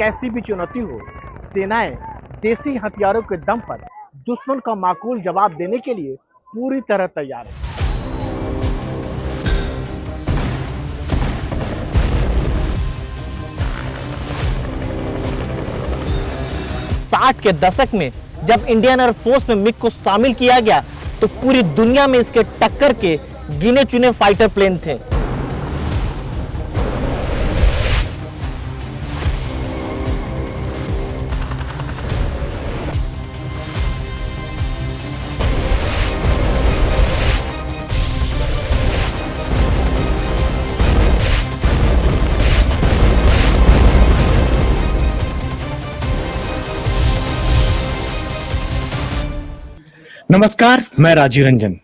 कैसी भी चुनौती हो, सेनाएं देसी हथियारों के दम पर दुश्मन का माकूल जवाब देने के लिए पूरी तरह तैयार है। 60 के दशक में जब इंडियन एयरफोर्स में मिग को शामिल किया गया तो पूरी दुनिया में इसके टक्कर के गिने चुने फाइटर प्लेन थे। नमस्कार, मैं राजीव रंजन।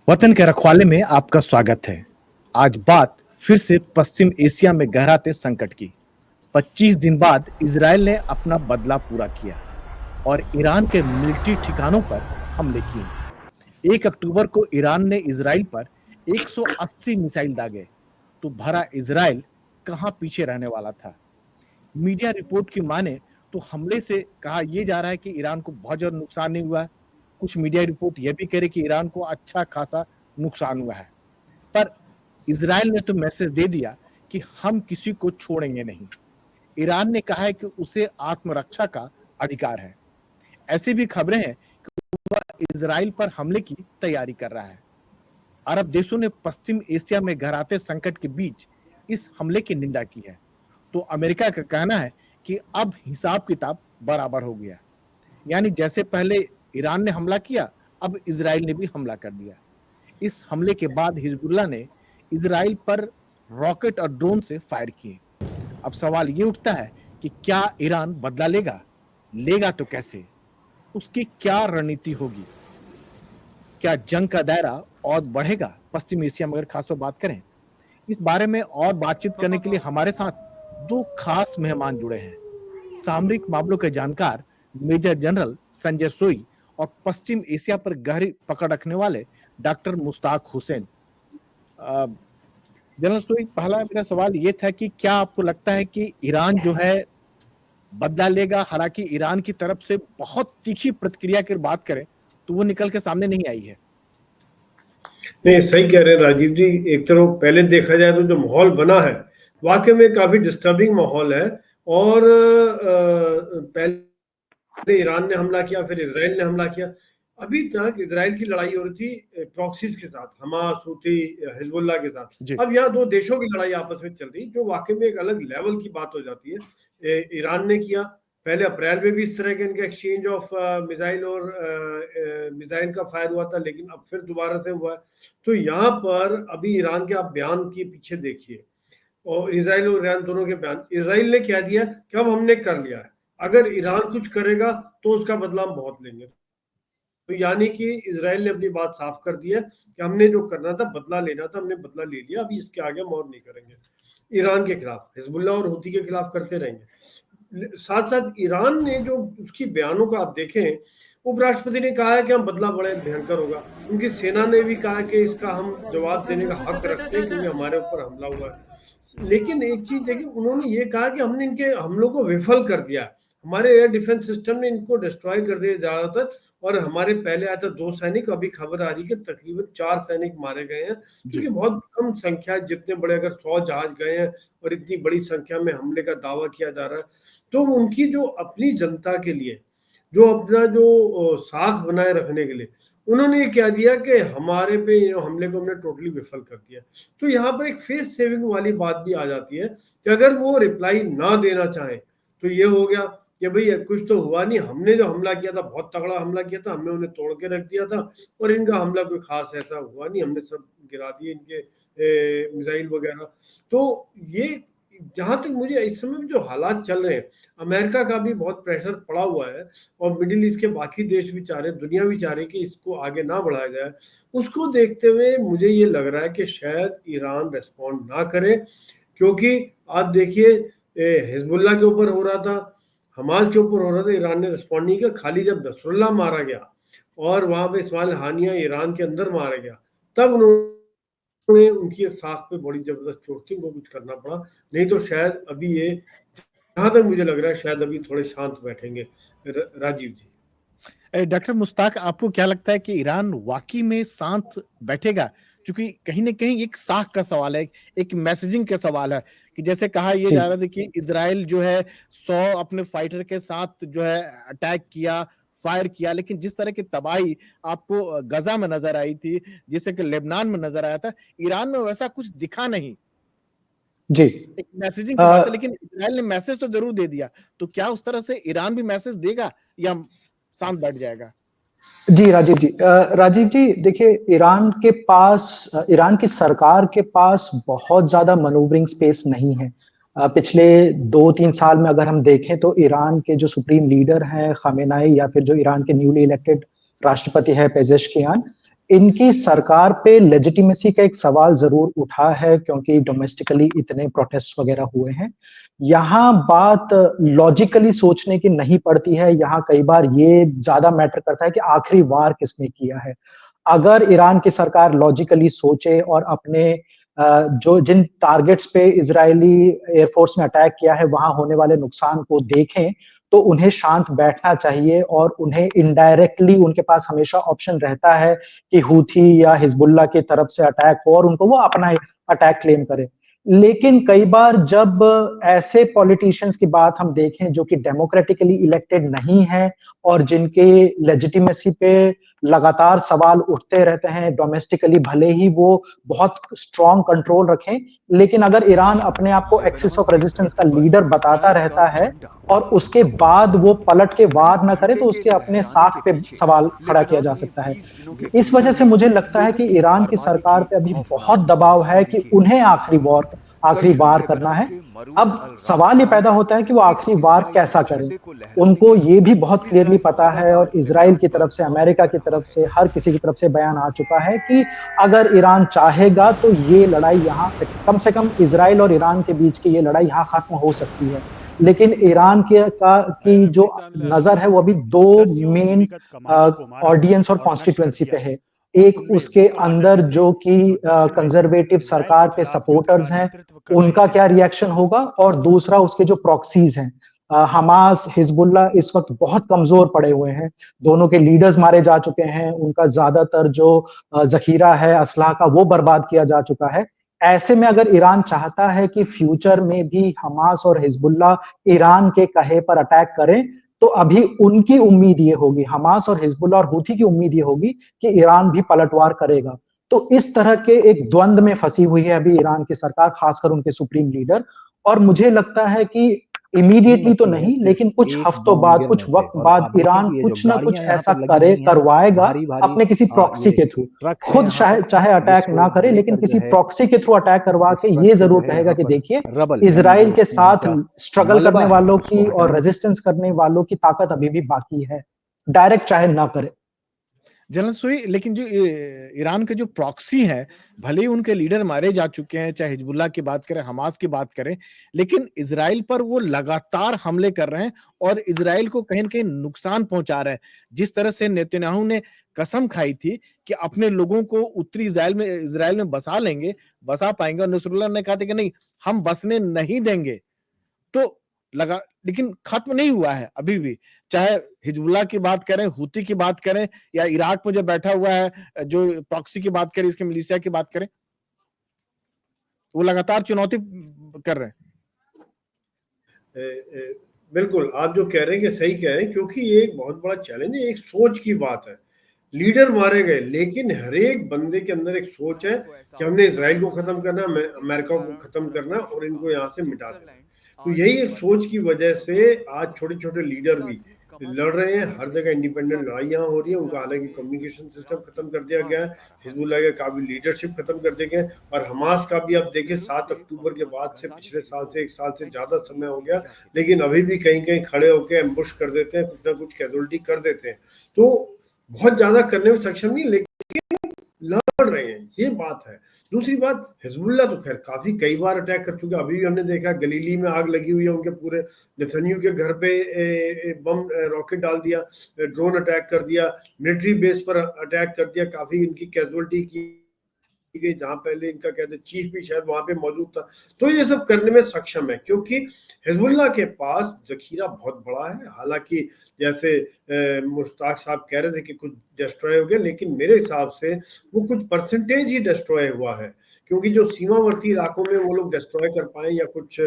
वतन के रखवाले में आपका स्वागत है। आज बात फिर से पश्चिम एशिया में गहराते संकट की। 25 दिन बाद इजराइल ने अपना बदला पूरा किया और ईरान के मिलिट्री ठिकानों पर हमले किए। 1 अक्टूबर को ईरान ने इजराइल पर 180 मिसाइल दागे तो भरा इजराइल कहां पीछे रहने वाला था। मीडिया रिपोर्ट की माने तो हमले से कहा यह जा रहा है कि ईरान को बहुत ज्यादा नुकसान नहीं हुआ। कुछ मीडिया रिपोर्ट यह भी कह रही कि ईरान को अच्छा खासा नुकसान हुआ है, पर इजराइल ने तो मैसेज दे दिया कि हम किसी को छोड़ेंगे नहीं। ईरान ने कहा है कि उसे आत्मरक्षा का अधिकार है। ऐसी भी खबरें हैं कि वह इजराइल पर हमले की तैयारी कर रहा है। अरब देशों ने पश्चिम एशिया में गहराते संकट के बीच इस हमले की निंदा की है, तो अमेरिका का कहना है कि अब हिसाब किताब बराबर हो गया। यानी जैसे पहले ईरान ने हमला किया, अब इजराइल ने भी हमला कर दिया। इस हमले के बाद हिजबुल्लाह ने इजराइल पर रॉकेट और ड्रोन से फायर किए। अब सवाल ये उठता है कि क्या ईरान बदला लेगा तो कैसे? उसकी क्या रणनीति होगी? क्या जंग का दायरा और बढ़ेगा पश्चिम एशिया में? अगर खासतौर बात करें, इस बारे में और बातचीत करने के लिए हमारे साथ 2 खास मेहमान जुड़े हैं। सामरिक मामलों के जानकार मेजर जनरल संजय सोई और पश्चिम एशिया पर गहरी पकड़ रखने वाले डॉक्टर मुश्ताक हुसैन। जनरल सोई, पहला मेरा सवाल ये था कि क्या आपको लगता है कि ईरान जो है बदला लेगा? हालांकि ईरान की तरफ से बहुत तीखी प्रतिक्रिया की बात करें तो वो निकल के सामने नहीं आई है। नहीं, सही कह रहे हैं राजीव जी। एक तरफ पहले देखा जाए तो जो माहौल बना है वाकई में काफी डिस्टर्बिंग माहौल है। और पहले ईरान ने हमला किया, फिर इजराइल ने हमला किया। अभी तक इजराइल की लड़ाई हो रही थी प्रॉक्सीज के साथ, हमास, हूथी, हिजबुल्लाह के साथ। अब यहाँ 2 देशों की लड़ाई आपस में चल रही, जो वाकई में एक अलग लेवल की बात हो जाती है। ईरान ने किया, पहले अप्रैल में भी इस तरह के इनका एक्सचेंज ऑफ मिसाइल और मिसाइल का फायर हुआ था, लेकिन अब फिर दोबारा से हुआ है। तो यहाँ पर अभी ईरान के आप बयान के पीछे देखिए, और इजराइल और ईरान दोनों के बयान। इजराइल ने कह दिया कि अब हमने कर लिया है, अगर ईरान कुछ करेगा तो उसका बदला हम बहुत लेंगे। तो यानी कि इजराइल ने अपनी बात साफ कर दी है कि हमने जो करना था, बदला लेना था, हमने बदला ले लिया, अभी इसके आगे हम और नहीं करेंगे। ईरान के खिलाफ, हिजबुल्लाह और हुती के खिलाफ करते रहेंगे। साथ साथ ईरान ने जो उसकी बयानों को आप देखें, उपराष्ट्रपति ने कहा है कि हम बदला बड़े भयंकर होगा। उनकी सेना ने भी कहा कि इसका हम जवाब देने का हक रखते हैं क्योंकि हमारे ऊपर हमला हुआ है। लेकिन एक चीज देखिए, उन्होंने ये कहा कि हमने इनके हमलों को विफल कर दिया, हमारे एयर डिफेंस सिस्टम ने इनको डिस्ट्रॉय कर दिया ज्यादातर। और हमारे पहले आया था 2 सैनिक, अभी खबर आ रही है कि तकरीबन 4 सैनिक मारे गए हैं, क्योंकि बहुत कम संख्या है। जितने बड़े, अगर 100 जहाज गए हैं और इतनी बड़ी संख्या में हमले का दावा किया जा रहा है, तो उनकी जो अपनी जनता के लिए, जो अपना जो साख बनाए रखने के लिए, उन्होंने ये कह दिया कि हमारे पे हमले को हमने टोटली विफल कर दिया। तो यहाँ पर एक फेस सेविंग वाली बात भी आ जाती है कि अगर वो रिप्लाई ना देना चाहे तो ये हो गया कि भाई कुछ तो हुआ नहीं, हमने जो हमला किया था बहुत तगड़ा हमला किया था, हमने उन्हें तोड़ के रख दिया था, और इनका हमला कोई खास ऐसा हुआ नहीं, हमने सब गिरा दिए इनके मिसाइल वगैरह। तो ये, जहां तक मुझे इस समय जो हालात चल रहे हैं, अमेरिका का भी बहुत प्रेशर पड़ा हुआ है, और मिडिल ईस्ट के बाकी देश भी चाह रहे हैं, दुनिया भी चाह रही है कि इसको आगे ना बढ़ाया जाए। उसको देखते हुए मुझे ये लग रहा है कि शायद ईरान रेस्पॉन्ड ना करे, क्योंकि आप देखिए हिजबुल्लाह के ऊपर हो रहा था, हमास के ऊपर हो रहा था, ईरान ने रिस्पॉन्ड नहीं किया। खाली जब नसरुल्लाह मारा गया और वहां पे इस्माइल हानिया ईरान के अंदर मारा गया, तब उन्होंने उनकी एक साख पे बड़ी जबरदस्त चोट थी, उनको कुछ करना पड़ा, नहीं तो शायद अभी ये जहां तक मुझे लग रहा है शायद अभी थोड़े शांत बैठेंगे राजीव जी। डॉक्टर मुश्ताक, आपको क्या लगता है कि ईरान वाकई में शांत बैठेगा? क्योंकि कहीं ना कहीं एक साख का सवाल है, एक मैसेजिंग का सवाल है कि जैसे कहा यह जा जी। रहा था कि इजराइल जो है 100 अपने फाइटर के साथ जो है अटैक किया, फायर किया, लेकिन जिस तरह की तबाही आपको गजा में नजर आई थी, जिससे कि लेबनान में नजर आया था, ईरान में वैसा कुछ दिखा नहीं। जी। एक मैसेजिंग की बात है, लेकिन इजराइल ने मैसेज तो जरूर दे दिया। तो क्या उस तरह से ईरान भी मैसेज देगा या शांत बैठ जाएगा? जी, राजीव जी। राजीव जी, देखिए, ईरान की सरकार के पास बहुत ज़्यादा मैनूवरिंग स्पेस नहीं है। पिछले 2-3 साल में अगर हम देखें तो ईरान के जो सुप्रीम लीडर हैं ख़ामेनेई, या फिर जो ईरान के न्यूली इलेक्टेड राष्ट्रपति हैं पेज़ेश्कियान, इनकी सरकार पे लेजिटिमेसी का एक सवाल ज़रूर उठा है, क्योंकि डोमेस्टिकली इतने प्रोटेस्ट वगैरह हुए हैं। यहाँ बात लॉजिकली सोचने की नहीं पड़ती है, यहाँ कई बार ये ज़्यादा मैटर करता है कि आखिरी वार किसने किया है। अगर ईरान की सरकार लॉजिकली सोचे और अपने जो जिन टारगेट्स पे इज़राइली एयरफोर्स ने अटैक किया है, वहाँ होने वाले नुकसान को देखें, तो उन्हें शांत बैठना चाहिए, और उन्हें इनडायरेक्टली उनके पास हमेशा ऑप्शन रहता है कि हूथी या हिजबुल्लाह की तरफ से अटैक हो और उनको वो अपना अटैक क्लेम करें। लेकिन कई बार जब ऐसे पॉलिटिशियंस की बात हम देखें जो कि डेमोक्रेटिकली इलेक्टेड नहीं है और जिनके लेजिटिमेसी पे लगातार सवाल उठते रहते हैं, डोमेस्टिकली भले ही वो बहुत स्ट्रांग कंट्रोल रखें, लेकिन अगर ईरान अपने आप को एक्सिस ऑफ रेजिस्टेंस का लीडर बताता रहता है और उसके बाद वो पलट के वार ना करे, तो उसके अपने साख पे सवाल खड़ा किया जा सकता है। इस वजह से मुझे लगता है कि ईरान की सरकार पे अभी बहुत दबाव है कि उन्हें आखिरी वार करना है। अब सवाल ये पैदा होता है कि वो आखिरी वार कैसा करें? उनको ये भी बहुत क्लियरली पता है, और इज़राइल की तरफ से, अमेरिका की तरफ से, हर किसी की तरफ से बयान आ चुका है कि अगर ईरान चाहेगा तो ये लड़ाई यहाँ कम से कम इज़राइल और ईरान के बीच की ये लड़ाई यहाँ खत्म हो सकती है। लेकिन ईरान की जो नज़र है वो अभी 2 मेन ऑडियंस और कॉन्स्टिट्यूएंसी पे है। एक उसके अंदर जो कि कंजर्वेटिव सरकार के सपोर्टर्स हैं, उनका क्या रिएक्शन होगा, और दूसरा उसके जो प्रॉक्सीज हैं, हमास, हिजबुल्लाह इस वक्त बहुत कमजोर पड़े हुए हैं। दोनों के लीडर्स मारे जा चुके हैं, उनका ज्यादातर जो जखीरा है असलाह का, वो बर्बाद किया जा चुका है। ऐसे में अगर ईरान चाहता है कि फ्यूचर में भी हमास और हिजबुल्लाह ईरान के कहे पर अटैक करें, तो अभी उनकी उम्मीद ये होगी, हमास और हिजबुल्लाह और हूथी की उम्मीद ये होगी कि ईरान भी पलटवार करेगा। तो इस तरह के एक द्वंद में फंसी हुई है अभी ईरान की सरकार, खासकर उनके सुप्रीम लीडर। और मुझे लगता है कि इमीडिएटली तो नहीं, लेकिन कुछ हफ्तों बाद, कुछ वक्त बाद ईरान कुछ ना कुछ ऐसा करवाएगा अपने किसी प्रॉक्सी के थ्रू। खुद चाहे अटैक ना करे, लेकिन किसी प्रॉक्सी के थ्रू अटैक करवा के ये जरूर कहेगा कि देखिए, इजराइल के साथ स्ट्रगल करने वालों की और रेजिस्टेंस करने वालों की ताकत अभी भी बाकी है, डायरेक्ट चाहे ना करे। जनरल सुई, लेकिन जो ईरान के जो प्रॉक्सी हैं, भले ही उनके लीडर मारे जा चुके हैं, चाहे हिजबुल्लाह की बात करें, हमास की बात करें, लेकिन इजराइल पर वो लगातार हमले कर रहे हैं और इजराइल को कहीं न कहीं नुकसान पहुंचा रहे हैं। जिस तरह से नेतन्याहू ने कसम खाई थी कि अपने लोगों को उत्तरी इजराइल में बसा लेंगे, बसा पाएंगे, और नसरुल्लाह ने कहा था कि नहीं, हम बसने नहीं देंगे। तो लगा, लेकिन खत्म नहीं हुआ है अभी भी। चाहे हिजबुल्लाह की बात करें, हूती की बात करें, या इराक में जो बैठा हुआ है, जो प्रॉक्सी की बात करें, इसके मिलिशिया की बात करें, वो लगातार चुनौती कर रहे हैं। बिल्कुल, आप जो कह रहे हैं कि सही कह रहे हैं, क्योंकि ये एक बहुत बड़ा चैलेंज है, एक सोच की बात है। लीडर मारे गए, लेकिन हर एक बंदे के अंदर एक सोच है कि हमने इजराइल को खत्म करना, अमेरिका को खत्म करना और इनको यहाँ से मिटा देना। तो यही एक सोच की वजह से आज छोटे छोटे लीडर भी लड़ रहे हैं। हर जगह इंडिपेंडेंट लड़ाइयाँ हो रही है। उनका हालांकि कम्युनिकेशन सिस्टम खत्म कर दिया गया है, हिजबुल्लाह का भी लीडरशिप खत्म कर दिया गया, और हमास का भी अब देखिए 7 अक्टूबर के बाद से पिछले साल से 1 साल से ज्यादा समय हो गया, लेकिन अभी भी कहीं कहीं खड़े होकर एम्बुश कर देते हैं, कुछ ना कुछ कैजुअल्टी कर देते हैं। तो बहुत ज्यादा करने में सक्षम नहीं, लेकिन लड़ रहे हैं, ये बात है। दूसरी बात, हिजबुल्लाह तो खैर काफी कई बार अटैक कर चुका। अभी भी हमने देखा गलीली में आग लगी हुई है, उनके पूरे नेतन्याहू के घर पे बम रॉकेट डाल दिया, ड्रोन अटैक कर दिया, मिलिट्री बेस पर अटैक कर दिया, काफी इनकी कैजुअल्टी की गई, जहां पहले इनका कहते चीफ भी शायद वहां पे मौजूद था। तो ये सब करने में सक्षम है, क्योंकि हिजबुल्लाह के पास जखीरा बहुत बड़ा है। हालांकि जैसे मुश्ताक साहब कह रहे थे कि कुछ डिस्ट्रॉय हो गया, लेकिन मेरे हिसाब से वो कुछ परसेंटेज ही डिस्ट्रॉय हुआ है, क्योंकि जो सीमावर्ती इलाकों में वो लोग डिस्ट्रॉय कर पाए या कुछ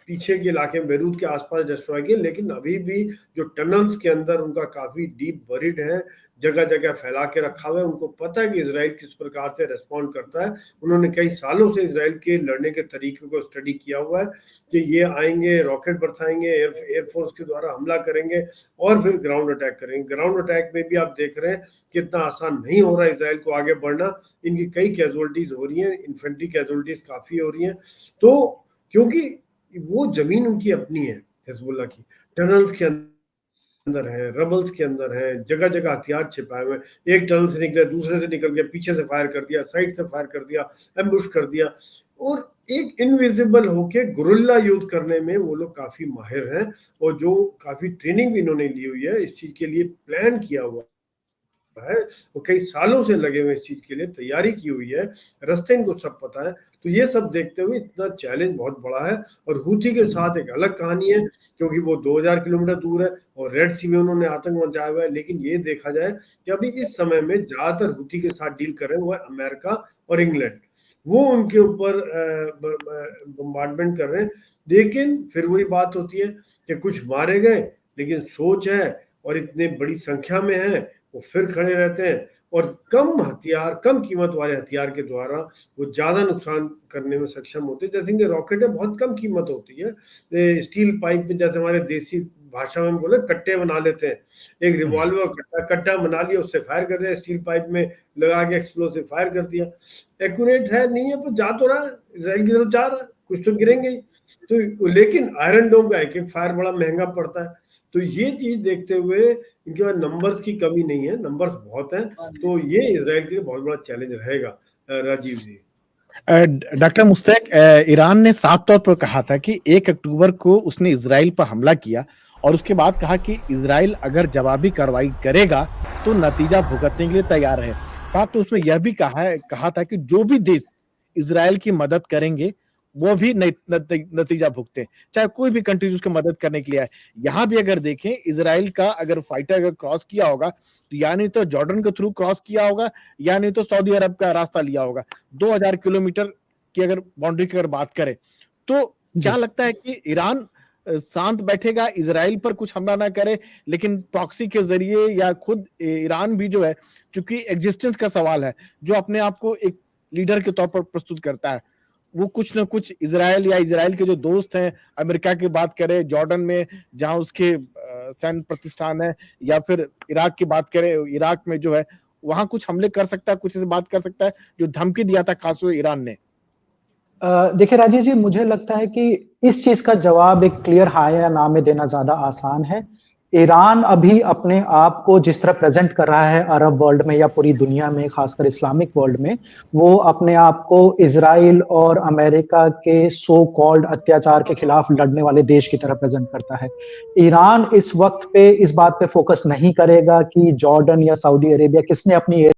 पीछे के इलाके में बेरूत के आसपास डिस्ट्रॉय किए, लेकिन अभी भी जो टनल्स के अंदर उनका काफी डीप बरिड है, जगह जगह फैला के रखा हुआ है। उनको पता है कि इजराइल किस प्रकार से रेस्पॉन्ड करता है। उन्होंने कई सालों से इजराइल के लड़ने के तरीके को स्टडी किया हुआ है कि ये आएंगे, रॉकेट बरसाएंगे, एयरफोर्स के द्वारा हमला करेंगे और फिर ग्राउंड अटैक करेंगे। ग्राउंड अटैक में भी आप देख रहे हैं कि इतना आसान नहीं हो रहा है इजराइल को आगे बढ़ना। इनकी कई कैजुअलिटीज हो रही हैं, इन्फेंट्री कैजुअलिटीज काफी हो रही हैं। तो क्योंकि वो जमीन उनकी अपनी है हिजबुल्लाह की, टनल्स के अंदर है, रबल्स के अंदर है, जगह जगह हथियार छिपाए हुए। एक टनल से निकले, दूसरे से निकल गया, पीछे से फायर कर दिया, साइड से फायर कर दिया, एम्बुश कर दिया, और एक इनविजिबल होके गुरिल्ला युद्ध करने में वो लोग काफी माहिर हैं। और जो काफी ट्रेनिंग भी इन्होंने ली हुई है, इस चीज के लिए प्लान किया हुआ है, वो कई सालों से लगे हुए इस चीज के लिए तैयारी की हुई है, रास्ते इनको सब पता है। तो ये सब देखते हुए इतना चैलेंज बहुत बड़ा है। और हूथी के साथ एक अलग कहानी है, क्योंकि वो 2000 किलोमीटर दूर है और रेड सी में उन्होंने आतंक मचाया हुआ है। लेकिन ये देखा जाए कि अभी इस समय में ज्यादातर हूथी के साथ डील कर रहे हैं वो है अमेरिका और इंग्लैंड। वो उनके ऊपर बम्बार्डमेंट कर रहे हैं। लेकिन फिर वही बात होती है कि कुछ मारे गए, लेकिन सोच है और इतने बड़ी संख्या में है, वो फिर खड़े रहते हैं और कम हथियार, कम कीमत वाले हथियार के द्वारा वो ज्यादा नुकसान करने में सक्षम होते हैं। जैसे कि रॉकेट है, बहुत कम कीमत होती है। स्टील पाइप में, जैसे हमारे देसी भाषा में बोले, कट्टे बना लेते हैं। एक रिवॉल्वर कट्टा बना लिया, उससे फायर कर दिया, स्टील पाइप में लगा के एक्सप्लोसिव फायर कर दिया। एक्यूरेट है नहीं है, पर जा तो रहा है, इजराइल की तरफ जा रहा है, कुछ तो गिरेंगे ही। तो लेकिन आयरन डोम का एक फायर बड़ा महंगा पड़ता है। तो ये चीज देखते हुए इनके पास नंबर्स की कमी नहीं है, नंबर्स बहुत हैं। तो ये इजराइल के लिए बहुत बड़ा चैलेंज रहेगा। राजीव जी, डॉक्टर मुस्तैक, ईरान ने साफ तौर पर कहा था कि 1 अक्टूबर को उसने इजराइल पर हमला किया और उसके बाद कहा कि इजराइल अगर जवाबी कार्रवाई करेगा तो नतीजा भुगतने के लिए तैयार है। साथ में उसमें यह भी कहा था कि जो भी देश इजराइल की मदद करेंगे वो भी नतीजा भुगते, चाहे कोई भी कंट्री उसकी मदद करने के लिए आए। यहाँ भी अगर देखें, इजराइल का अगर फाइटर अगर क्रॉस किया होगा तो या नहीं तो जॉर्डन के थ्रू क्रॉस किया होगा, या नहीं तो सऊदी अरब का रास्ता लिया होगा। 2000 किलोमीटर की अगर बाउंड्री की अगर बात करें, तो क्या लगता है कि ईरान शांत बैठेगा, इजराइल पर कुछ हमला ना करे, लेकिन प्रॉक्सी के जरिए, या खुद ईरान भी जो है, क्योंकि एग्जिस्टेंस का सवाल है, जो अपने आप को एक लीडर के तौर पर प्रस्तुत करता है, वो कुछ ना कुछ इजराइल या इजराइल के जो दोस्त हैं, अमेरिका की बात करें जॉर्डन में जहां उसके सैन्य प्रतिष्ठान है, या फिर इराक की बात करें, इराक में जो है वहां कुछ हमले कर सकता है, कुछ ऐसी बात कर सकता है जो धमकी दिया था खासतौर ईरान ने। देखिए राजीव जी, मुझे लगता है कि इस चीज का जवाब एक क्लियर हाँ या ना में देना ज्यादा आसान है। ईरान अभी अपने आप को जिस तरह प्रेजेंट कर रहा है अरब वर्ल्ड में या पूरी दुनिया में, खासकर इस्लामिक वर्ल्ड में, वो अपने आप को इजराइल और अमेरिका के सो कॉल्ड अत्याचार के खिलाफ लड़ने वाले देश की तरह प्रेजेंट करता है। ईरान इस वक्त पे इस बात पे फोकस नहीं करेगा कि जॉर्डन या सऊदी अरेबिया किसने अपनी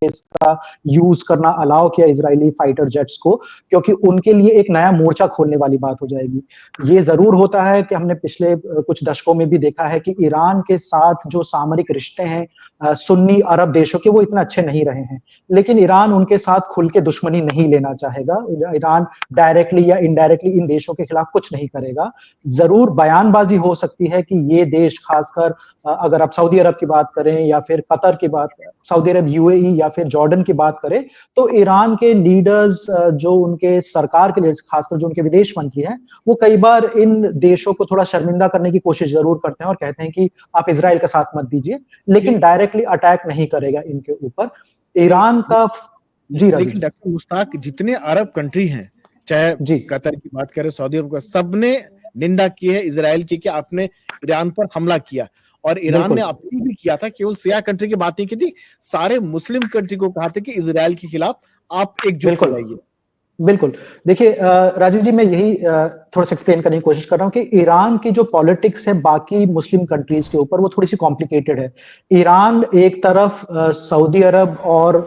इसका यूज करना अलाउ किया इजरायली फाइटर जेट्स को, क्योंकि उनके लिए एक नया मोर्चा खोलने वाली बात हो जाएगी। ये जरूर होता है कि हमने पिछले कुछ दशकों में भी देखा है कि ईरान के साथ जो सामरिक रिश्ते हैं सुन्नी अरब देशों के, वो इतना अच्छे नहीं रहे हैं। लेकिन ईरान उनके साथ खुल के दुश्मनी नहीं लेना चाहेगा। ईरान डायरेक्टली या इनडायरेक्टली इन देशों के खिलाफ कुछ नहीं करेगा। जरूर बयानबाजी हो सकती है कि ये देश, खासकर अगर आप सऊदी अरब की बात करें या फिर कतर की बात, सऊदी अरब, यूएई या फिर जॉर्डन की बात करें, तो ईरान के लीडर्स, जो उनके सरकार के लीडर्स, खासकर जो उनके विदेश मंत्री हैं, वो कई बार इन देशों को थोड़ा शर्मिंदा करने की कोशिश जरूर करते हैं और कहते हैं कि आप इजराइल का साथ मत दीजिए, लेकिन डायरेक्टली अटैक नहीं करेगा इनके ऊपर। ईरान का लेकिन डॉक्टर मुश्ताक, जितने अरब कंट्री हैं, चाहे कतर की बात करें, सऊदी अरब का, सबने निंदा की है इजराइल की कि आपने ईरान पर हमला किया। और ईरान ने अपील भी किया था, केवल शिया कंट्री की बात नहीं की थी, सारे मुस्लिम कंट्री को कहा था कि इजराइल के खिलाफ आप एकजुट हो जाइए। बिल्कुल। देखिए राजीव जी, मैं यही थोड़ा सा एक्सप्लेन करने की कोशिश कर रहा हूँ कि ईरान की जो पॉलिटिक्स है बाकी मुस्लिम कंट्रीज के ऊपर वो थोड़ी सी कॉम्प्लिकेटेड है। ईरान एक तरफ सऊदी अरब और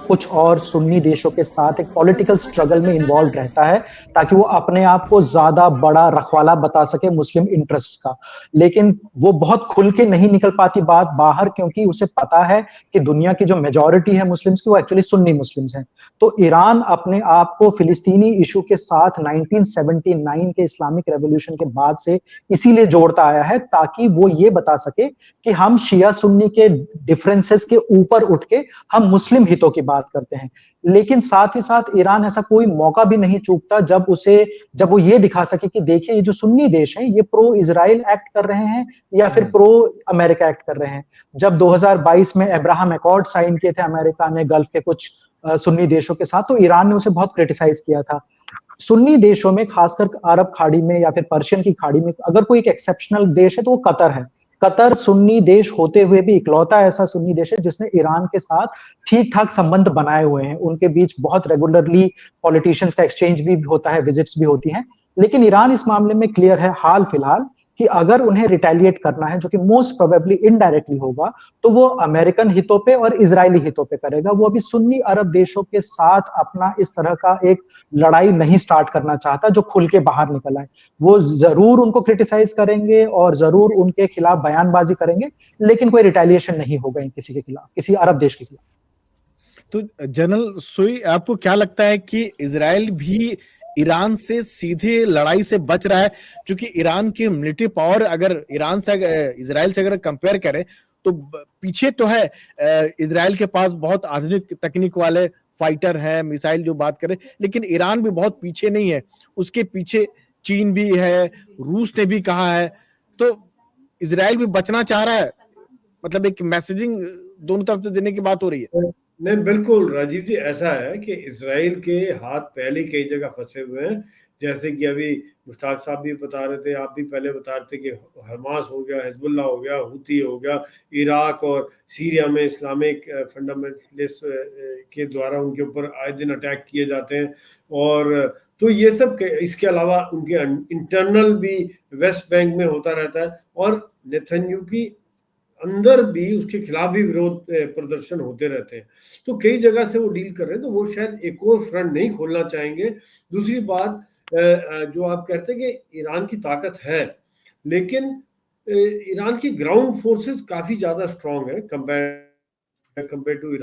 कुछ और सुन्नी देशों के साथ एक पॉलिटिकल स्ट्रगल में इन्वॉल्व रहता है ताकि वो अपने आप को ज्यादा बड़ा रखवाला बता सके मुस्लिम इंटरेस्ट्स का। लेकिन वो बहुत खुल के नहीं निकल पाती बात बाहर, क्योंकि उसे पता है कि दुनिया की जो मेजॉरिटी है मुस्लिम्स की वो एक्चुअली सुन्नी मुस्लिम्स हैं। तो ईरान अपने आप को फिलिस्तीनी इशू के साथ 1979 के इस्लामिक रेवोल्यूशन के बाद से इसीलिए जोड़ता आया है ताकि वो ये बता सके कि हम शिया सुन्नी के डिफरेंसेस के ऊपर उठ के हम मुस्लिम हितों की बात करते हैं। लेकिन साथ ही साथ ईरान ऐसा कोई मौका भी नहीं चूकता जब वो ये दिखा सके कि देखिए ये जो सुन्नी देश हैं ये प्रो इजराइल एक्ट कर रहे हैं या फिर प्रो अमेरिका एक्ट कर रहे हैं। जब 2022 में अब्राहम अकॉर्ड साइन किए थे अमेरिका ने गल्फ के कुछ सुन्नी देशों के साथ, तो ईरान ने उसे बहुत क्रिटिसाइज किया था। सुन्नी देशों में खासकर अरब खाड़ी में या फिर पर्शियन की खाड़ी में अगर कोई एक एक्सेप्शनल देश है तो वो कतर है। कतर सुन्नी देश होते हुए भी इकलौता ऐसा सुन्नी देश है जिसने ईरान के साथ ठीक ठाक संबंध बनाए हुए हैं। उनके बीच बहुत रेगुलरली पॉलिटिशियंस का एक्सचेंज भी होता है, विजिट्स भी होती हैं। लेकिन ईरान इस मामले में क्लियर है हाल फिलहाल कि अगर उन्हें रिटेलिएट करना है, जो कि मोस्ट प्रोबेबली इनडायरेक्टली होगा, तो वो अमेरिकन हितों पे और इजरायली हितों पे करेगा। वो अभी सुन्नी अरब देशों के साथ अपना इस तरह का एक लड़ाई नहीं स्टार्ट करना चाहता जो खुल के बाहर निकल आए। वो जरूर उनको क्रिटिसाइज करेंगे और जरूर उनके खिलाफ बयानबाजी करेंगे, लेकिन कोई रिटेलिएशन नहीं होगा किसी के खिलाफ, किसी अरब देश के खिलाफ। तो जनरल सुई, आपको क्या लगता है कि इजराइल भी ईरान से सीधे लड़ाई से बच रहा है? क्योंकि ईरान की मिलिट्री पावर अगर ईरान से इजराइल से अगर कंपेयर करें तो पीछे तो है। इजराइल के पास बहुत आधुनिक तकनीक वाले फाइटर हैं, मिसाइल जो बात करें, लेकिन ईरान भी बहुत पीछे नहीं है। उसके पीछे चीन भी है, रूस ने भी कहा है। तो इजराइल भी बचना चाह रहा है, मतलब एक मैसेजिंग दोनों तरफ से देने की बात हो रही है। नहीं, बिल्कुल राजीव जी, ऐसा है कि इजराइल के हाथ पहले कई जगह फंसे हुए हैं। जैसे कि अभी मुश्ताक साहब भी बता रहे थे, आप भी पहले बता रहे थे कि हमास हो गया, हिजबुल्लाह हो गया, हुती हो गया, इराक और सीरिया में इस्लामिक फंडामेंटलिस्ट के द्वारा उनके ऊपर आए दिन अटैक किए जाते हैं। और तो ये सब इसके अलावा उनके इंटरनल भी वेस्ट बैंक में होता रहता है और नेतन्याहू की अंदर भी उसके खिलाफ भी विरोध प्रदर्शन होते रहते हैं। तो कई जगह से वो डील कर रहे हैं, तो वो शायद एक और फ्रंट नहीं खोलना चाहेंगे। दूसरी बात, जो आप कहते हैं कि ईरान की ताकत है, लेकिन ईरान की ग्राउंड फोर्सेस काफी ज्यादा स्ट्रांग है कंपेयर टू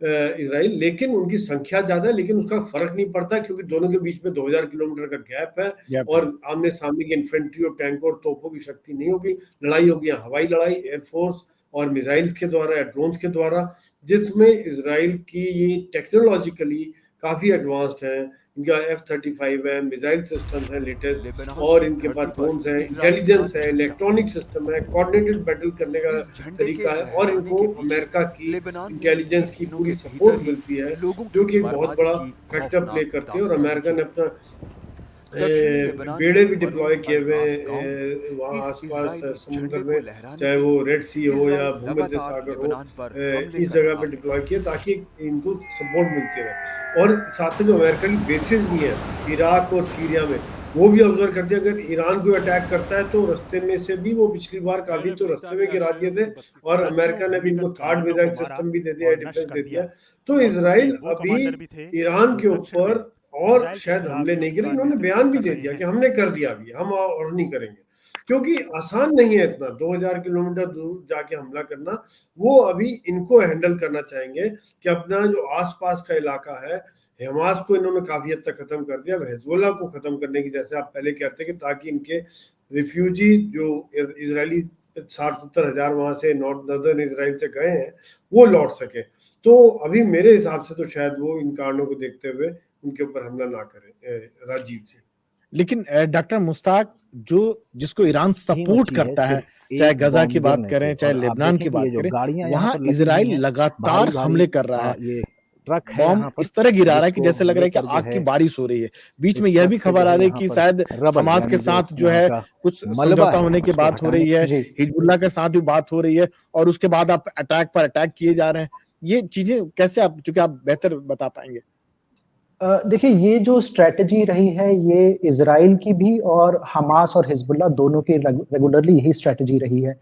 इजराइल, लेकिन उनकी संख्या ज्यादा है, लेकिन उसका फर्क नहीं पड़ता क्योंकि दोनों के बीच में 2000 किलोमीटर का गैप है और आमने सामने की इन्फेंट्री और टैंक और तोपों की शक्ति नहीं होगी। लड़ाई होगी हवाई लड़ाई, एयरफोर्स और मिसाइल्स के द्वारा या ड्रोन्स के द्वारा, जिसमें इजराइल की ये टेक्नोलॉजिकली काफी एडवांस्ड है। इनका F-35 है, मिसाइल सिस्टम है लेटेस्ट, और इनके पास ड्रोन्स है, इंटेलिजेंस है, इलेक्ट्रॉनिक सिस्टम है, कोऑर्डिनेटेड बैटल करने का तरीका है, और इनको अमेरिका की इंटेलिजेंस की पूरी सपोर्ट मिलती है, जो कि एक बहुत बड़ा फैक्टर प्ले करते हैं। और अमेरिका ने अपना बेड़े भी डिप्लॉय किए हुए हैं वहाँ आसपास समुद्र में, चाहे वो रेड सी हो या भूमध्य सागर हो, इस जगह पे डिप्लॉय किए ताकि इनको सपोर्ट मिलती रहे। और साथ में जो अमेरिका की बेसिस भी है इराक और सीरिया में, वो भी ऑब्जर्व करते हैं। अगर ईरान को अटैक करता है तो रास्ते में से भी, वो पिछली बार काफी तो रास्ते में गिरा दिए थे, और अमेरिका ने भी इनको थर्ड मिसाइल सिस्टम भी दे दिया, डिफेंस दे दिया। तो इजराइल अभी ईरान के ऊपर और शायद हमले नहीं करेंगे। इन्होंने बयान भी दे दिया कि हमने कर दिया, अभी हम और नहीं करेंगे, क्योंकि आसान नहीं है इतना 2000 किलोमीटर दूर जाके हमला करना। वो अभी इनको हैंडल करना चाहेंगे कि अपना जो आसपास का इलाका है, हमास को इन्होंने काफी हद तक खत्म कर दिया, हिजबुल्लाह को खत्म करने की, जैसे आप पहले कहते कि ताकि इनके रिफ्यूजी जो इजरायली 60-70 हजार वहां से नॉर्दर्न इजराइल से गए हैं वो लौट सके। तो अभी मेरे हिसाब से तो शायद वो इन कारणों को देखते हुए उनके ऊपर हमला ना करें राजीव जी। लेकिन डॉक्टर मुश्ताक, जो जिसको ईरान सपोर्ट करता है, चाहे गजा की बात करें चाहे लेबनान की बात करें, वहां इजराइल लगातार हमले कर रहा है, बॉम्ब इस तरह गिरा रहा है कि जैसे लग रहा है कि आग की बारिश हो रही है। बीच में यह भी खबर आ रही है कि शायद हमास के साथ जो है कुछ समझौता होने की बात हो रही है, हिजबुल्लाह के साथ भी बात हो रही है, और उसके बाद आप अटैक पर अटैक किए जा रहे हैं। ये चीजें कैसे आप, चूंकि आप बेहतर बता पाएंगे। देखिए, ये जो स्ट्रैटेजी रही है, ये इज़राइल की भी और हमास और हिज़्बुल्लाह दोनों की रेगुलरली यही स्ट्रैटेजी रही है।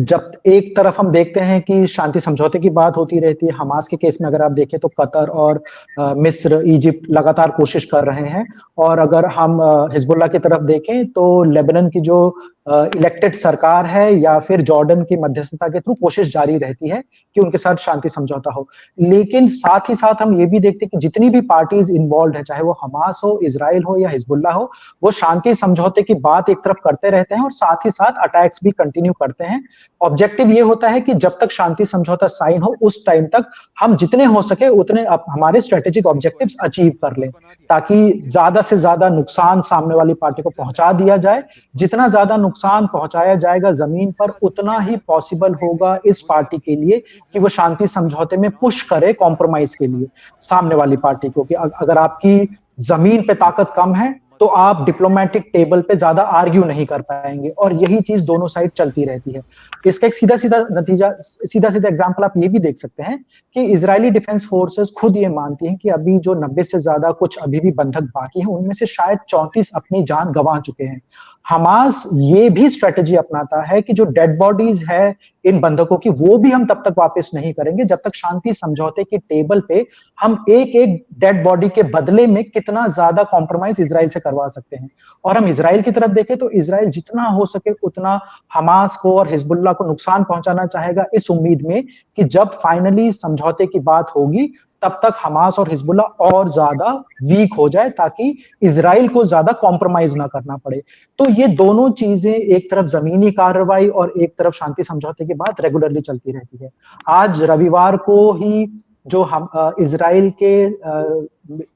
जब एक तरफ हम देखते हैं कि शांति समझौते की बात होती रहती है, हमास के केस में अगर आप देखें तो कतर और मिस्र, इजिप्ट लगातार कोशिश कर रहे हैं, और अगर हम हिज़्बुल्लाह की तरफ देखें तो लेबनान की जो इलेक्टेड सरकार है या फिर जॉर्डन की मध्यस्थता के थ्रू कोशिश जारी रहती है कि उनके साथ शांति समझौता हो। लेकिन साथ ही साथ हम ये भी देखते हैं कि जितनी भी पार्टीज इन्वॉल्व है, चाहे वो हमास हो, इजराइल हो या हिजबुल्लाह हो, वो शांति समझौते की बात एक तरफ करते रहते हैं और साथ ही साथ अटैक्स भी कंटिन्यू करते हैं। ऑब्जेक्टिव ये होता है कि जब तक शांति समझौता साइन हो उस टाइम तक हम जितने हो सके उतने हमारे स्ट्रेटेजिक ऑब्जेक्टिव्स अचीव कर लें, ताकि ज्यादा से ज्यादा नुकसान सामने वाली पार्टी को पहुंचा दिया जाए। जितना ज्यादा नुकसान पहुंचाया जाएगा जमीन पर, उतना ही पॉसिबल होगा इस पार्टी के लिए कि वो शांति समझौते में पुश करे कॉम्प्रोमाइज के लिए सामने वाली पार्टी को, कि अगर आपकी जमीन पे ताकत कम है तो आप डिप्लोमेटिक टेबल पे ज्यादा आर्ग्यू नहीं कर पाएंगे, और यही चीज दोनों साइड चलती रहती है। इसका एक सीधा सीधा नतीजा, सीधा सीधा एग्जांपल आप ये भी देख सकते हैं कि इजरायली डिफेंस फोर्सेस खुद ये मानती हैं कि अभी जो 90 से ज्यादा कुछ अभी भी बंधक बाकी हैं, उनमें से शायद 34 अपनी जान गंवा चुके हैं। हमास ये भी स्ट्रेटेजी अपनाता है कि जो डेड बॉडीज है इन बंधकों की, वो भी हम तब तक वापस नहीं करेंगे जब तक शांति समझौते की टेबल पे हम एक एक डेड बॉडी के बदले में कितना ज्यादा कॉम्प्रोमाइज इजराइल से करवा सकते हैं। और हम इजराइल की तरफ देखें तो इजराइल जितना हो सके उतना हमास को और हिजबुल्लाह को नुकसान पहुंचाना चाहेगा, इस उम्मीद में कि जब फाइनली समझौते की बात होगी तब तक हमास और हिजबुल्लाह और ज्यादा वीक हो जाए, ताकि इजराइल को ज्यादा कॉम्प्रोमाइज ना करना पड़े। तो ये दोनों चीजें, एक तरफ जमीनी कार्रवाई और एक तरफ शांति समझौते की बात, रेगुलरली चलती रहती है। आज रविवार को ही जो हम इजराइल के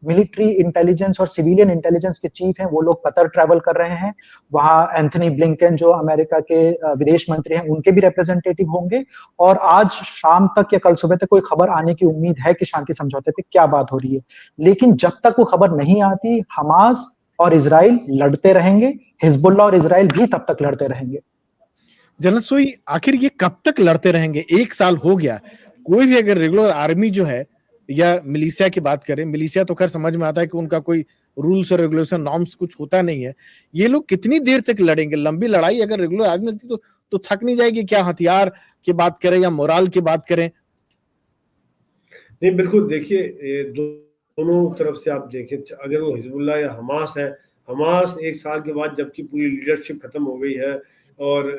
मिलिट्री इंटेलिजेंस और सिविलियन इंटेलिजेंस के चीफ हैं, वो लोग कतर ट्रैवल कर रहे हैं। वहां एंथनी ब्लिंकन जो अमेरिका के विदेश मंत्री हैं, उनके भी रिप्रेजेंटेटिव होंगे, और आज शाम तक या कल सुबह तक कोई खबर आने की उम्मीद है कि शांति समझौते पे क्या बात हो रही है। लेकिन जब तक वो खबर नहीं आती, हमास और इजराइल लड़ते रहेंगे, हिजबुल्लाह और इजराइल भी तब तक लड़ते रहेंगे। जनरल सोई, आखिर ये कब तक लड़ते रहेंगे? 1 साल हो गया। कोई भी अगर रेगुलर आर्मी जो है या मिलिशिया की बात करें, मिलिशिया तो खैर समझ में आता है कि उनका कोई रूल्स और रेगुलेशन नॉर्म्स कुछ होता नहीं है। ये लोग कितनी देर तक लड़ेंगे? लंबी लड़ाई अगर रेगुलर आर्मी थी तो थक नहीं जाएगी क्या? हथियार की बात करें या मोराल की बात करें? नहीं, बिल्कुल। देखिए, दोनों तरफ से आप देखें, अगर वो हिजबुल्लाह या हमास है, हमास 1 साल के बाद जबकि पूरी लीडरशिप खत्म हो गई है और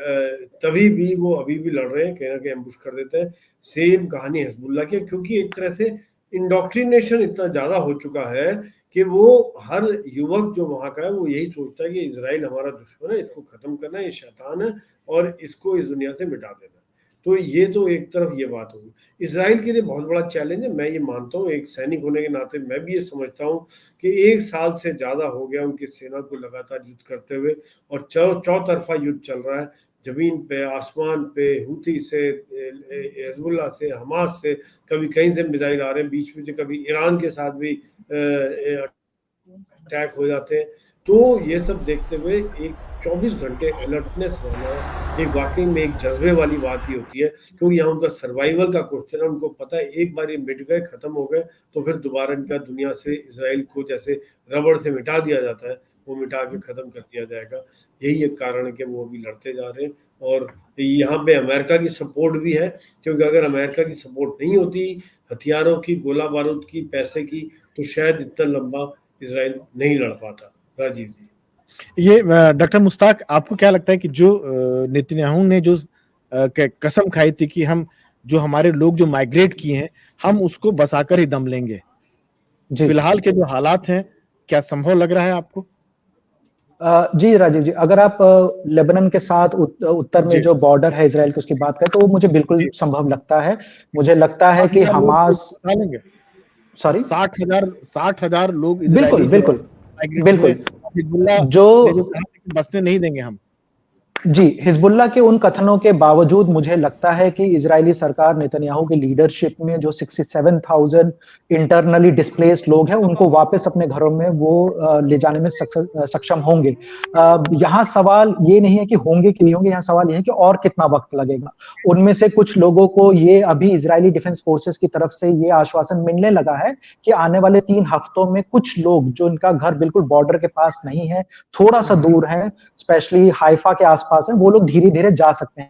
तभी भी वो अभी भी लड़ रहे हैं, कहीं ना कहीं एम्बुश कर देते हैं। सेम कहानी हिजबुल्लाह की, क्योंकि एक तरह से इंडोक्ट्रिनेशन इतना ज्यादा हो चुका है कि वो हर युवक जो वहां का है वो यही सोचता है कि इजराइल हमारा दुश्मन है, इसको खत्म करना है, ये शैतान है और इसको इस दुनिया से मिटा देना। तो ये तो एक तरफ ये बात होगी। इजराइल के लिए बहुत बड़ा चैलेंज है, मैं ये मानता हूँ, एक सैनिक होने के नाते मैं भी ये समझता हूँ कि 1 साल से ज्यादा हो गया उनकी सेना को लगातार युद्ध करते हुए, और चौतरफा युद्ध चल रहा है, जमीन पे, आसमान पे, हुती से, हिजबुल्लाह से, हमास से, कभी कहीं से मिसाइल आ रहे हैं, बीच में कभी ईरान के साथ भी अटैक हो जाते हैं। तो ये सब देखते हुए एक 24 घंटे अलर्टनेस रहना एक वाकई में एक जज्बे वाली बात ही होती है, क्योंकि यहाँ उनका सर्वाइवल का क्वेश्चन है। उनको पता है एक बार ये मिट गए, खत्म हो गए, तो फिर दोबारा इनका दुनिया से, इजराइल को जैसे रबड़ से मिटा दिया जाता है, वो मिटा के खत्म कर दिया जाएगा। यही एक कारण है कि वो अभी लड़ते जा रहे हैं। और यहाँ पे अमेरिका की सपोर्ट भी है, क्योंकि अगर अमेरिका की सपोर्ट नहीं होती, हथियारों की, गोला बारूद की, पैसे की, तो शायद इतना लंबा इजराइल नहीं लड़ पाता। राजीव जी, ये डॉक्टर मुश्ताक, आपको क्या लगता है कि जो नेतन्याहू ने जो कसम खाई थी कि हम जो हमारे लोग जो माइग्रेट किए हैं, हम उसको बसाकर ही दम लेंगे, फिलहाल के जो हालात हैं, क्या संभव लग रहा है आपको? जी राजीव जी, अगर आप लेबनान के साथ उत्तर में जो बॉर्डर है इजराइल की, उसकी बात करें तो मुझे बिल्कुल संभव लगता है। मुझे लगता है कि हमास, सॉरी, 60,000 लोग बिल्कुल बिल्कुल बिल्कुल जो बसने नहीं देंगे हम। जी, हिजबुल्लाह के उन कथनों के बावजूद मुझे लगता है कि इजरायली सरकार नेतन्याहू की लीडरशिप में जो 67,000 इंटरनली डिस्प्लेस्ड लोग हैं, उनको वापस अपने घरों में वो ले जाने में सक्षम होंगे। यहाँ सवाल ये नहीं है कि होंगे कि नहीं होंगे, यहाँ सवाल ये है कि और कितना वक्त लगेगा। उनमें से कुछ लोगों को ये अभी इजरायली डिफेंस फोर्सेस की तरफ से ये आश्वासन मिलने लगा है कि आने वाले 3 हफ्तों में कुछ लोग जो इनका घर बिल्कुल बॉर्डर के पास नहीं है, थोड़ा सा दूर है, स्पेशली हाइफा के आसपास है, वो लोग धीरे-धीरे जा सकते हैं।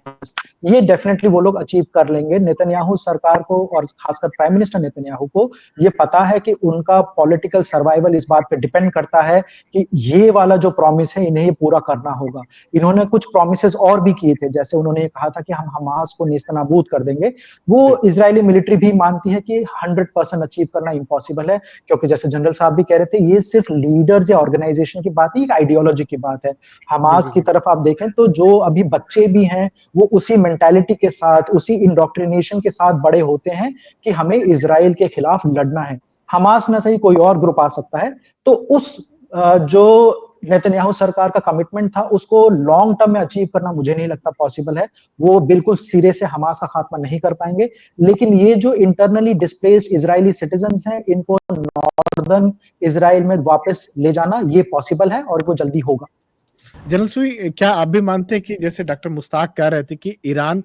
ये डेफिनेटली वो लोग अचीव कर लेंगे। नेतन्याहू सरकार को और खासकर प्राइम मिनिस्टर नेतन्याहू को ये पता है कि उनका पॉलिटिकल सर्वाइवल इस बात पे डिपेंड करता है कि ये वाला जो प्रॉमिस है इन्हें ये पूरा करना होगा। इन्होंने कुछ प्रॉमिसेस और भी किए थे, जैसे उन्होंने ये कहा था कि हम हमास को नेस्तनाबूद कर देंगे। वो इजरायली मिलिट्री भी मानती है कि 100% अचीव करना इम्पॉसिबल है, क्योंकि जैसे जनरल साहब भी कह रहे थे, ये सिर्फ लीडर्स या ऑर्गेनाइजेशन की बात नहीं, एक आइडियोलॉजी की बात है। हमास की तरफ आप देखें तो जो अभी बच्चे भी हैं, वो उसी मेंटालिटी के साथ, उसी इंडोक्ट्रिनेशन के साथ बड़े होते हैं कि हमें इजराइल के खिलाफ लड़ना है। हमास ना सही कोई और ग्रुप आ सकता है। तो उस जो नेतन्याहू सरकार का कमिटमेंट था, उसको लॉन्ग टर्म में अचीव करना मुझे नहीं लगता पॉसिबल है। वो बिल्कुल सिरे से हमास का खात्मा नहीं कर पाएंगे। लेकिन ये जो इंटरनली डिस्प्लेस्ड इजरायली सिटीजन्स हैं, इनको नॉर्दर्न इजराइल में वापस ले जाना ये पॉसिबल है और वो जल्दी होगा। जनरल सुई, क्या आप भी मानते हैं कि जैसे डॉक्टर मुश्ताक कह रहे थे कि ईरान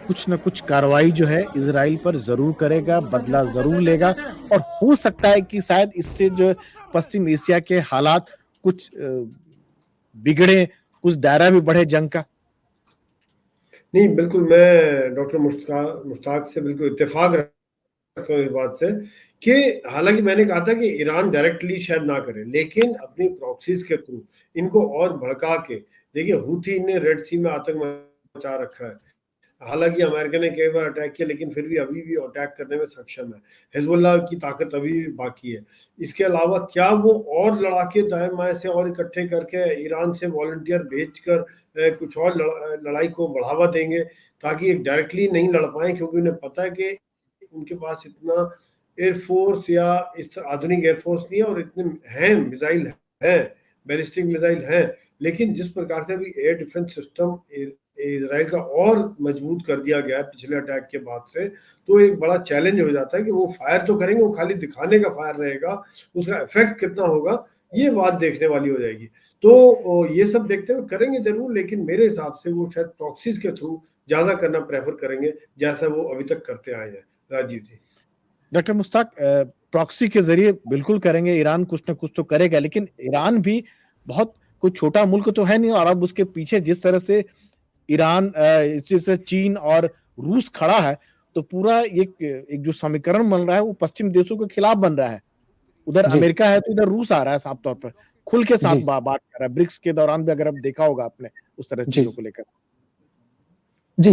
कुछ न कुछ कार्रवाई जो है इजराइल पर जरूर करेगा, बदला जरूर लेगा, और हो सकता है कि शायद इससे जो पश्चिम एशिया के हालात कुछ बिगड़े, कुछ दायरा भी बढ़े जंग का? नहीं, बिल्कुल मैं डॉक्टर मुश्ताक से बिल्कुल इत्तेफाक रखता हूँ इस बात से कि हालांकि मैंने कहा था कि ईरान डायरेक्टली शायद ना करे, लेकिन अपनी प्रॉक्सीज के थ्रू इनको और भड़का के, देखिए हूथी ने रेड सी में आतंक मचा रखा है। हालांकि अमेरिका ने कई बार अटैक किया, लेकिन फिर भी अभी भी अटैक करने में सक्षम है। हिजबुल्लाह की ताकत अभी भी बाकी है। इसके अलावा क्या वो और लड़ाके दाएं बाएं से और इकट्ठे करके ईरान से वॉलंटियर भेजकर कुछ और लड़ाई को बढ़ावा देंगे, ताकि एक डायरेक्टली नहीं लड़ पाए, क्योंकि उन्हें पता है कि उनके पास इतना एयरफोर्स या इस आधुनिक एयरफोर्स नहीं है, और इतने हैं मिसाइल हैं, बैलिस्टिक मिसाइल हैं, लेकिन जिस प्रकार से अभी एयर डिफेंस सिस्टम इजराइल का और मजबूत कर दिया गया है पिछले अटैक के बाद से, तो एक बड़ा चैलेंज हो जाता है कि वो फायर तो करेंगे, वो खाली दिखाने का फायर रहेगा, उसका इफेक्ट कितना होगा ये बात देखने वाली हो जाएगी। तो ये सब देखते हुए करेंगे जरूर, लेकिन मेरे हिसाब से वो शायद प्रॉक्सीज के थ्रू ज्यादा करना प्रेफर करेंगे, जैसा वो अभी तक करते आए हैं। राजीव जी। डॉक्टर मुश्ताक, प्रॉक्सी के जरिए बिल्कुल करेंगे, ईरान कुछ ना कुछ तो करेगा, लेकिन ईरान भी बहुत कोई छोटा मुल्क तो है नहीं, और अब उसके पीछे जिस तरह से ईरान, जैसे चीन और रूस खड़ा है, तो पूरा एक जो समीकरण बन रहा है वो पश्चिम देशों के खिलाफ बन रहा है। उधर अमेरिका है तो इधर रूस आ रहा है, साफ तौर पर खुल के साथ बात कर रहा है। ब्रिक्स के दौरान भी अगर अब देखा होगा आपने उस तरह चीजों को लेकर। जी,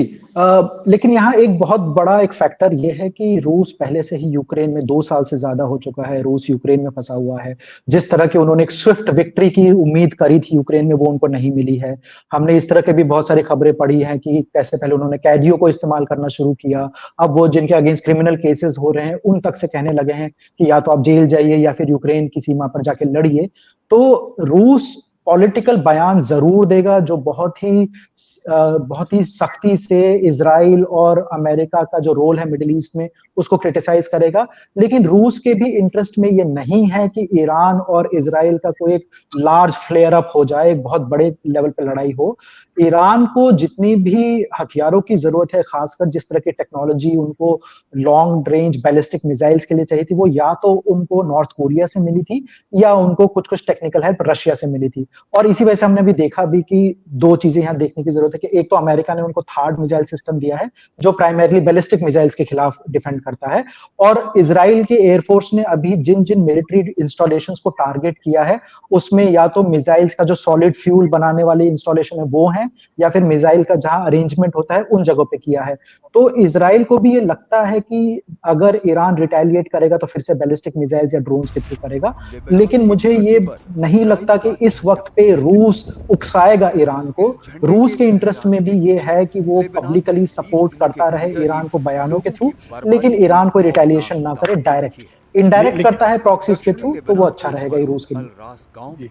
लेकिन यहाँ एक बहुत बड़ा एक फैक्टर ये है कि रूस पहले से ही यूक्रेन में 2 साल से ज्यादा हो चुका है। रूस यूक्रेन में फंसा हुआ है। जिस तरह की उन्होंने एक स्विफ्ट विक्ट्री की उम्मीद करी थी यूक्रेन में, वो उनको नहीं मिली है। हमने इस तरह के भी बहुत सारी खबरें पढ़ी हैं कि कैसे पहले उन्होंने कैदियों को इस्तेमाल करना शुरू किया, अब वो जिनके अगेंस्ट क्रिमिनल केसेस हो रहे हैं उन तक से कहने लगे हैं कि या तो आप जेल जाइए या फिर यूक्रेन की सीमा पर जाके लड़िए। तो रूस पॉलिटिकल बयान जरूर देगा जो बहुत ही सख्ती से इजराइल और अमेरिका का जो रोल है मिडिल ईस्ट में उसको क्रिटिसाइज करेगा। लेकिन रूस के भी इंटरेस्ट में ये नहीं है कि ईरान और इजराइल का कोई एक लार्ज फ्लेयर अप हो जाए, एक बहुत बड़े लेवल पे लड़ाई हो। ईरान को जितनी भी हथियारों की जरूरत है, खासकर जिस तरह की टेक्नोलॉजी उनको लॉन्ग रेंज बैलिस्टिक मिसाइल्स के लिए चाहिए थी, वो या तो उनको नॉर्थ कोरिया से मिली थी या उनको कुछ कुछ टेक्निकल हेल्प रशिया से मिली थी। और इसी वजह से हमने भी देखा भी कि 2 चीजें यहाँ देखने की जरूरत है कि एक तो अमेरिका ने उनको थार्ड मिसाइल सिस्टम दिया है जो प्राइमरली बैलिस्टिक मिसाइल्स के खिलाफ डिफेंड करता है, और इजराइल के एयरफोर्स ने अभी जिन जिन मिलिट्री इंस्टॉलेशंस को टारगेट किया है उसमें या तो मिसाइल्स का जो सॉलिड फ्यूल बनाने वाली इंस्टॉलेशन है वो है, या फिर मिसाइल का जहां अरेंजमेंट होता है उन जगहों पे किया है। तो इजराइल को भी ये लगता है कि अगर ईरान रिटेलिएट करेगा तो फिर से बैलिस्टिक मिसाइल्स या ड्रोन्स के थ्रू करेगा। लेकिन मुझे ये नहीं लगता कि इस वक्त पे रूस उकसाएगा ईरान को। रूस के इंटरेस्ट में भी ये है कि वो पब्लिकली सपोर्ट करता रहे ईरान को बयानों के थ्रू, लेकिन ईरान को रिटेलिएशन ना करे डायरेक्ट। इनडायरेक्ट करता है प्रॉक्सीज के थ्रू, तो वो अच्छा रहेगा ये रूस के लिए।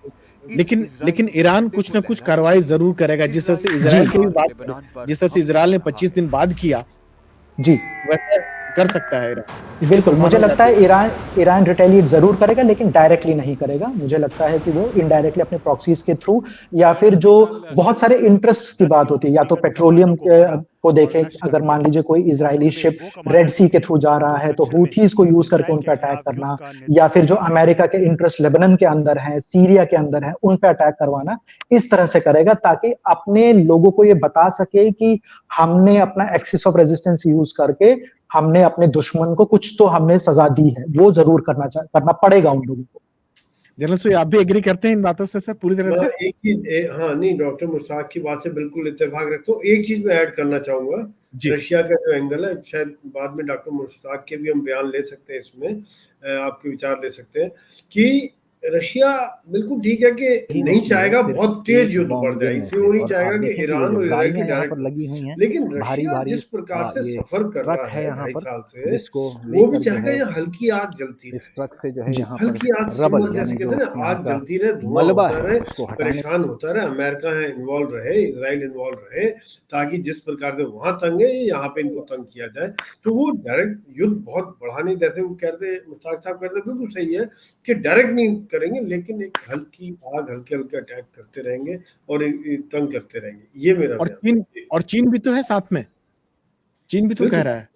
लेकिन ईरान कुछ ना कुछ कार्रवाई जरूर करेगा, जिस तरह से इजराइल की भी बात करें, जिस तरह से इजराइल ने 25 दिन बाद किया, जी वैसे कर सकता है ईरान। बिल्कुल, मुझे लगता है ईरान रिटेलिएट जरूर करेगा, लेकिन डायरेक्टली नहीं करेगा। मुझे लगता है कि वो इनडायरेक्टली अपने प्रॉक्सीज के थ्रू, या फिर जो बहुत सारे इंटरेस्ट की बात होती है, या तो पेट्रोलियम को देखें, अगर मान लीजिए कोई इजरायली शिप रेड सी के थ्रू जा रहा है तो हूथीज को यूज करके उन पर अटैक करना, या फिर जो अमेरिका के इंटरेस्ट लेबनान के अंदर है, सीरिया के अंदर है, उन पर अटैक करवाना, इस तरह से करेगा ताकि अपने लोगों को ये बता सके कि हमने अपना एक्सिस ऑफ रेजिस्टेंस यूज करके हमने अपने दुश्मन को कुछ तो हमने सजा दी है। वो जरूर करना पड़ेगा उन लोगों को। जनरल सुई, आप भी एग्री करते हैं इन बातों से सर पूरी तरह से? एक चीज, हाँ नहीं, डॉक्टर मुश्ताक की बात से बिल्कुल इत्तेफाक रखता हूँ। एक चीज मैं ऐड करना चाहूंगा, रशिया का जो एंगल है, शायद बाद में डॉक्टर मुश्ताक के भी हम बयान ले सकते हैं, इसमें आपके विचार ले सकते हैं कि रशिया बिल्कुल ठीक है कि नहीं चाहेगा बहुत तेज युद्ध बढ़ जाए, इसलिए वो नहीं चाहेगा कि ईरान और इजराइल की डायरेक्ट लगी हुई हैं, लेकिन रशिया जिस प्रकार से सफर कर रहा है 2.5 साल से, वो भी चाहेगा यहाँ हल्की आग जलती रहे, इस ट्रक से जो है यहाँ हल्की आग सिमर, जैसे कहते हैं ना, आग जलती रहे, धुआं होता रहे, परेशान होता रहे, अमेरिका है इन्वॉल्व रहे, इजराइल इन्वॉल्व रहे, ताकि जिस प्रकार से वहां तंग है यहाँ पे इनको तंग किया जाए। तो वो डायरेक्ट युद्ध बहुत बढ़ाने, जैसे वो कहते मुश्ताक साहब कहते बिल्कुल सही है कि डायरेक्ट नहीं करेंगे, लेकिन एक हल्की आग, हल्के हल्के अटैक करते रहेंगे और तंग करते रहेंगे। ये मेरा और चीन भी तो है साथ में, चीन भी तो कह रहा है।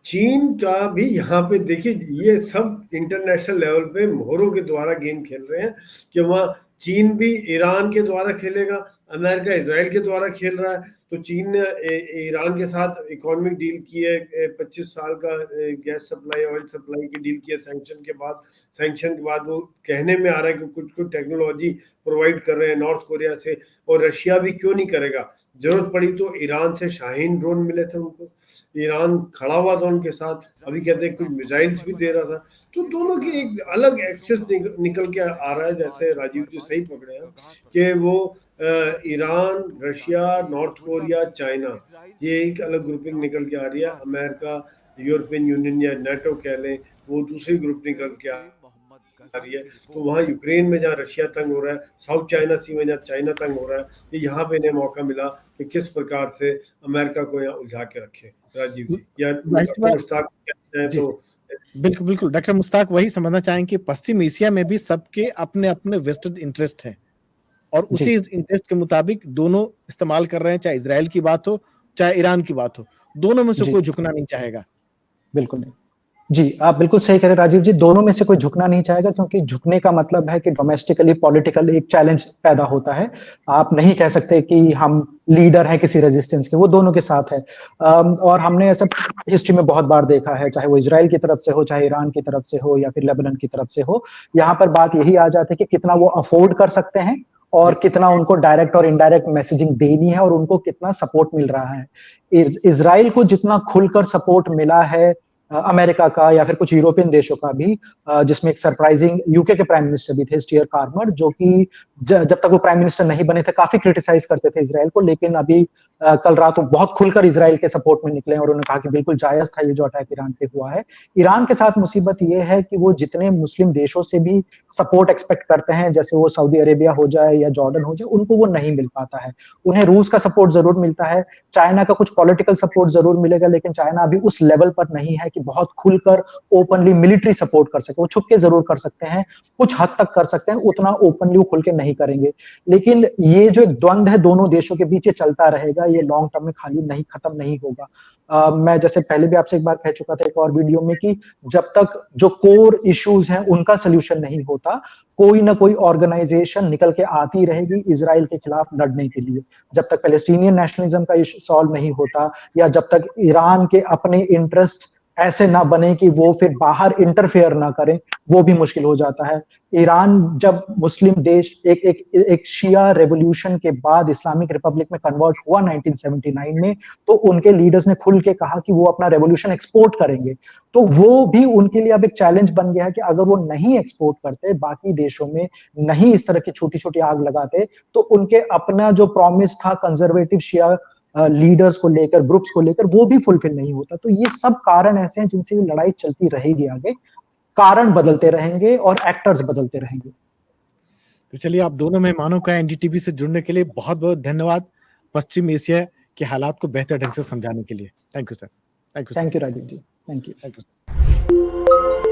चीन का भी यहाँ पे देखिए, ये सब इंटरनेशनल लेवल पे मोहरों के द्वारा गेम खेल रहे हैं कि वहाँ चीन भी ईरान के द्वारा खेलेगा, अमेरिका इजराइल के द्वारा खेल रहा है। तो चीन ने ईरान के साथ इकोनॉमिक डील की है, 25 साल का गैस सप्लाई, ऑयल सप्लाई की डील की है। सैंक्शन के बाद वो कहने में आ रहा है कि कुछ कुछ टेक्नोलॉजी प्रोवाइड कर रहे हैं नॉर्थ कोरिया से, और रशिया भी क्यों नहीं करेगा। जरूरत पड़ी तो ईरान से शाहीन ड्रोन मिले थे उनको, ईरान खड़ा हुआ था उनके साथ, अभी कहते हैं कुछ मिसाइल्स भी दे रहा था। तो दोनों की एक अलग एक्सेस निकल के आ रहा है, जैसे राजीव जी सही पकड़े हैं कि वो Iran, Russia, north Korea, China, ये एक अलग ग्रुपिंग निकल के आ रही है। अमेरिका, यूरोपियन यूनियन या नेटो कह लें, वो दूसरी ग्रुप निकल के आ रही है। तो वहाँ यूक्रेन में जहाँ रशिया तंग हो रहा है, साउथ चाइना सी में जहाँ चाइना तंग हो रहा है, ये यहाँ पे इन्हें मौका मिला कि किस प्रकार से अमेरिका को यहाँ उलझा के रखे। राजीव जी या मुश्ताक तो बिल्कुल बिल्कुल डॉक्टर मुश्ताक वही समझना चाहेंगे, पश्चिम एशिया में भी सबके अपने अपने वेस्टेड इंटरेस्ट हैं और उसी इंटरेस्ट के मुताबिक दोनों इस्तेमाल कर रहे हैं, चाहे इजराइल की बात हो चाहे ईरान की बात हो, दोनों में से कोई झुकना नहीं चाहेगा। बिल्कुल नहीं जी, आप बिल्कुल सही कह रहे हैं राजीव जी, दोनों में से कोई झुकना नहीं चाहेगा, क्योंकि झुकने का मतलब है कि डोमेस्टिकली पॉलिटिकल एक चैलेंज पैदा होता है। आप नहीं कह सकते कि हम लीडर हैं किसी रेजिस्टेंस के, वो दोनों के साथ है। और हमने ऐसा हिस्ट्री में बहुत बार देखा है, चाहे वो इजराइल की तरफ से हो, चाहे ईरान की तरफ से हो, या फिर लेबनान की तरफ से हो। यहाँ पर बात यही आ जाती है कि कितना वो अफोर्ड कर सकते हैं और कितना उनको डायरेक्ट और इनडायरेक्ट मैसेजिंग देनी है, और उनको कितना सपोर्ट मिल रहा है। इजराइल को जितना खुलकर सपोर्ट मिला है अमेरिका का या फिर कुछ यूरोपियन देशों का भी, जिसमें एक सरप्राइजिंग यूके के प्राइम मिनिस्टर भी थे, स्टीयर कार्मर, जो कि जब तक वो प्राइम मिनिस्टर नहीं बने थे काफी क्रिटिसाइज करते थे इजराइल को, लेकिन अभी कल रात वो बहुत खुलकर इजराइल के सपोर्ट में निकले और उन्होंने कहा कि बिल्कुल जायज था ये जो अटैक ईरान पे हुआ है। ईरान के साथ मुसीबत ये है कि वो जितने मुस्लिम देशों से भी सपोर्ट एक्सपेक्ट करते हैं, जैसे वो सऊदी अरेबिया हो जाए या जॉर्डन हो जाए, उनको वो नहीं मिल पाता है। उन्हें रूस का सपोर्ट जरूर मिलता है, चाइना का कुछ पॉलिटिकल सपोर्ट जरूर मिलेगा, लेकिन चाइना अभी उस लेवल पर नहीं है कि बहुत खुलकर ओपनली मिलिट्री सपोर्ट कर सके। वो छुप के जरूर कर सकते हैं, कुछ हद तक कर सकते हैं, उतना ओपनली वो खुल के नहीं करेंगे। लेकिन ये जो द्वंद्व है दोनों देशों के बीच, ये चलता रहेगा, ये लॉन्ग टर्म में खाली नहीं खत्म नहीं होगा। मैं जैसे पहले भी आपसे एक बार कह चुका था एक और वीडियो में कि जब तक जो कोर इश्यूज हैं उनका सोल्यूशन नहीं होता, कोई ना कोई ऑर्गेनाइजेशन निकल के आती रहेगी इजराइल के खिलाफ लड़ने के लिए। जब तक पैलेस्टीनियन नेशनलिज्म का इशू सॉल्व नहीं होता, या जब तक ईरान के अपने इंटरेस्ट ऐसे ना बने कि वो फिर बाहर इंटरफेयर ना करें, वो भी मुश्किल हो जाता है। ईरान जब मुस्लिम देश एक शिया रेवोल्यूशन के बाद इस्लामिक रिपब्लिक में कन्वर्ट हुआ 1979 में, तो उनके लीडर्स ने खुल के कहा कि वो अपना रेवोल्यूशन एक्सपोर्ट करेंगे। तो वो भी उनके लिए अब एक चैलेंज बन गया है कि अगर वो नहीं एक्सपोर्ट करते, बाकी देशों में नहीं इस तरह की छोटी छोटी आग लगाते, तो उनके अपना जो प्रॉमिस था कंजर्वेटिव शिया लीडर्स को लेकर, ग्रुप्स को लेकर, वो भी फुलफिल नहीं होता। तो ये सब कारण ऐसे हैं जिनसे ये लड़ाई चलती रहेगी आगे। कारण बदलते रहेंगे और एक्टर्स बदलते रहेंगे। तो चलिए, आप दोनों मेहमानों का एनडीटीवी से जुड़ने के लिए बहुत बहुत धन्यवाद। पश्चिम एशिया के हालात को बेहतर ढंग से समझाने के लिए। Thank you sir. Thank you Rajiv ji, thank you. Thank you sir.